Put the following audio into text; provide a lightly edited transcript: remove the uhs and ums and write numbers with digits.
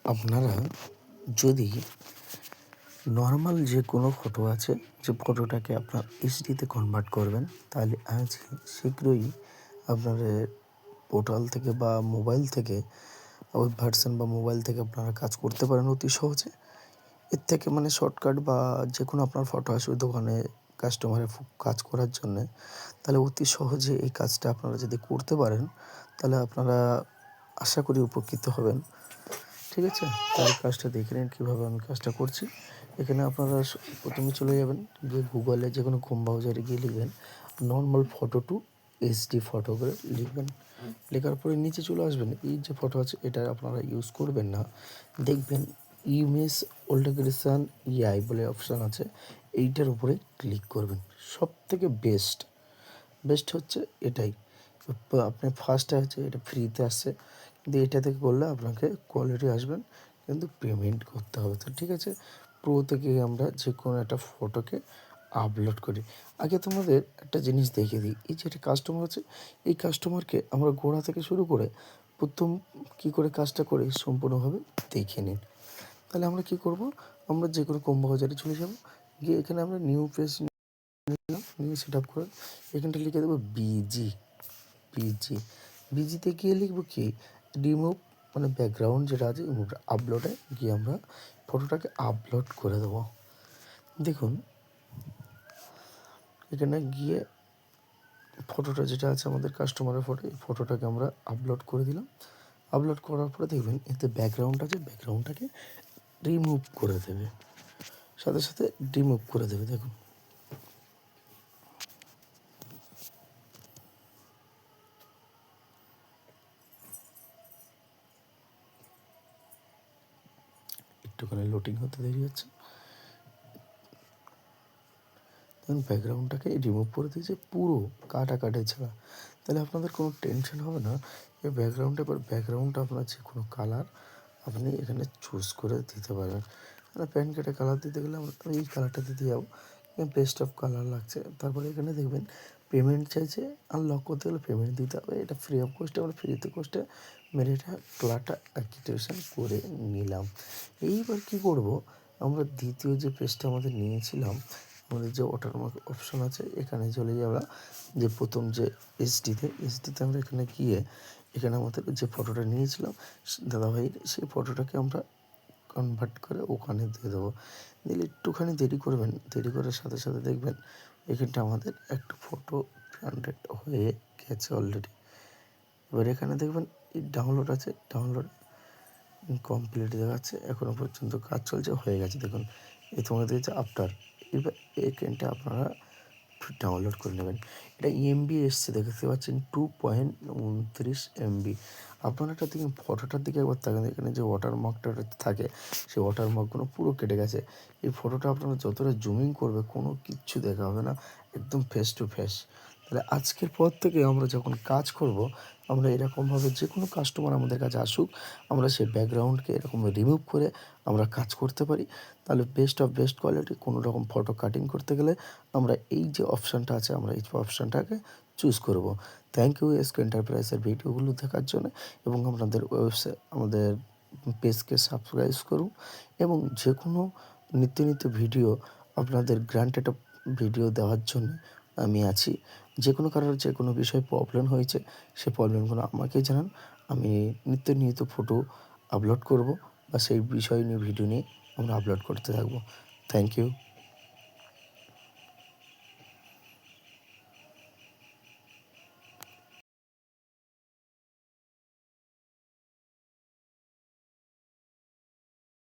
আপনারা যদি নর্মাল যে কোনো ফটো আছে, যে ফটোটাকে আপনার এইচডিতে কনভার্ট করবেন, তাহলে আজ শীঘ্রই আপনাদের পোর্টাল থেকে বা মোবাইল থেকে ওয়েব ভার্সন বা মোবাইল থেকে আপনারা কাজ করতে পারেন অতি সহজে। এর থেকে মানে শর্টকাট বা যে কোনো আপনার ফটো আসবে দোকানে কাস্টমারের কাজ করার জন্যে, তাহলে অতি সহজে এই কাজটা আপনারা যদি করতে পারেন, তাহলে আপনারা আশা করি উপকৃত হবেন। ঠিক আছে, তার কাজটা দেখে নিন কীভাবে আমি কাজটা করছি। এখানে আপনারা প্রথমে চলে যাবেন, গিয়ে গুগলে যে কোনো ক্রোম ব্রাউজারে গিয়ে লিখবেন normal photo to HD photo করে লিখবেন। লেখার পরে নিচে চলে আসবেন, এই যে ফটো আছে এটা আপনারা ইউজ করবেন না, দেখবেন ইমেজ অল্টারেশন ইআই বলে অপশান আছে, এইটার উপরে ক্লিক করবেন। সব থেকে বেস্ট হচ্ছে এটাই। আপনি ফার্স্টে আছে এটা ফ্রিতে আসছে, কিন্তু এটা থেকে করলে আপনাকে কোয়ালিটি আসবেন, কিন্তু পেমেন্ট করতে হবে। তো ঠিক আছে, প্রো থেকে আমরা যে কোনো একটা ফটোকে আপলোড করি। আগে তোমাদের একটা জিনিস দেখিয়ে দিই, এই যে একটা কাস্টমার আছে, এই কাস্টমারকে আমরা গোড়া থেকে শুরু করে প্রথম কী করে কাজটা করি সম্পূর্ণভাবে দেখে নিন। তাহলে আমরা কি করব, আমরা যে কোনো ক্রোম ব্রাউজারে চলে যাব, গিয়ে এখানে আমরা নিউ পেজ নিলাম, নিউ সেট আপ করে এখানটা লিখে দেবো বিজিতে গিয়ে লিখবো কি রিমুভ, মানে ব্যাকগ্রাউন্ড যেটা আছে আপলোডে গিয়ে আমরা ফটোটাকে আপলোড করে দেবো। দেখুন এখানে গিয়ে ফটোটা যেটা আছে আমাদের কাস্টমারের ফটো, এই ফটোটাকে আমরা আপলোড করে দিলাম। আপলোড করার পরে দেখবেন এতে ব্যাকগ্রাউন্ড আছে, ব্যাকগ্রাউন্ডটাকে রিমুভ করে দেবে, সাথে সাথে রিমুভ করে দেবে। দেখুন একটুখানি লোডিং হতে দেরি হচ্ছে। দেখুন ব্যাকগ্রাউন্ডটাকে রিমুভ করে দিয়েছে পুরো কাটে ছাড়া। তাহলে আপনাদের কোনো টেনশন হবে না। এই ব্যাকগ্রাউন্ডটা আপনার যে কোনো কালার আপনি এখানে চুজ করে দিতে পারবেন। মানে প্যান কার্ডে কালার দিতে গেলে আমরা এই কালারটা দিতে যাবো, বেস্ট অফ কালার লাগছে। তারপরে এখানে দেখবেন পেমেন্ট চাইছে, আনলক করতে গেলে পেমেন্ট দিতে হবে। এটা ফ্রি অফ কস্টে, আমরা ফ্রিতে কস্টে মেরে এটা কালারটা অ্যাক্টিভেশন করে নিলাম। এইবার কি করব, আমরা দ্বিতীয় যে পেজটা আমাদের নিয়েছিলাম, আমাদের যে ওয়াটারমার্ক অপশন আছে, এখানে চলে যাওয়া, যে প্রথম যে এসডিতে আমরা এখানে গিয়ে এখানে আমাদের যে ফটোটা নিয়েছিলাম দাদাভাইয়ের, সেই ফটোটাকে আমরা কনভার্ট করে ওখানে দিয়ে দেবো। দিলে একটুখানি দেরি করবেন, দেরি করার সাথে সাথে দেখবেন এখানটা আমাদের একটা ফটো জেনারেট হয়ে গেছে অলরেডি। এবার এখানে দেখবেন এই ডাউনলোড আছে, ডাউনলোড কমপ্লিট দেখাচ্ছে, এখনও পর্যন্ত কাজ চলছে, হয়ে গেছে। দেখুন এই তোমাদের দেখছে আফটার। এবার এখানটা আপনারা ডাউনলোড করে নেবেন। এটা এমবি এসছে দেখতে পাচ্ছেন 2.29 MB। আপনারা একটা দিকে ফটোটার দিকে একবার তাকান, এখানে যে ওয়াটারমার্কটা থাকে সেই ওয়াটারমার্কগুলো পুরো কেটে গেছে। এই ফটোটা আপনারা যতটা জুমিং করবে কোনো কিচ্ছু দেখা হবে না, একদম ফেস টু ফেস। তাহলে আজকের পর থেকে আমরা যখন কাজ করব, আমরা এরকমভাবে যে কোনো কাস্টমার আমাদের কাছে আসুক, আমরা সেই ব্যাকগ্রাউন্ডকে এরকম রিমুভ করে আমরা কাজ করতে পারি। তাহলে বেস্ট অফ বেস্ট কোয়ালিটি কোনো রকম ফটো কাটিং করতে গেলে আমরা এই যে অপশানটা আছে, আমরা এই অপশানটাকে চুজ করব। থ্যাংক ইউ এসকে এন্টারপ্রাইজের ভিডিওগুলো দেখার জন্য, এবং আপনাদের আমাদের পেজকে সাবস্ক্রাইব করুন, এবং যে কোনো নিত্য ভিডিও আপনাদের গ্রান্টেড ভিডিও দেওয়ার জন্য আমি আছি। যে কোনো কারোর যে কোনো বিষয়ে প্রবলেম হয়েছে, সে প্রবলেমগুলো আমাকে জানান, আমি নিত্য ফটো আপলোড করব, বা সেই বিষয় নিয়ে ভিডিও নিয়ে আমরা আপলোড করতে থাকবো। Thank you.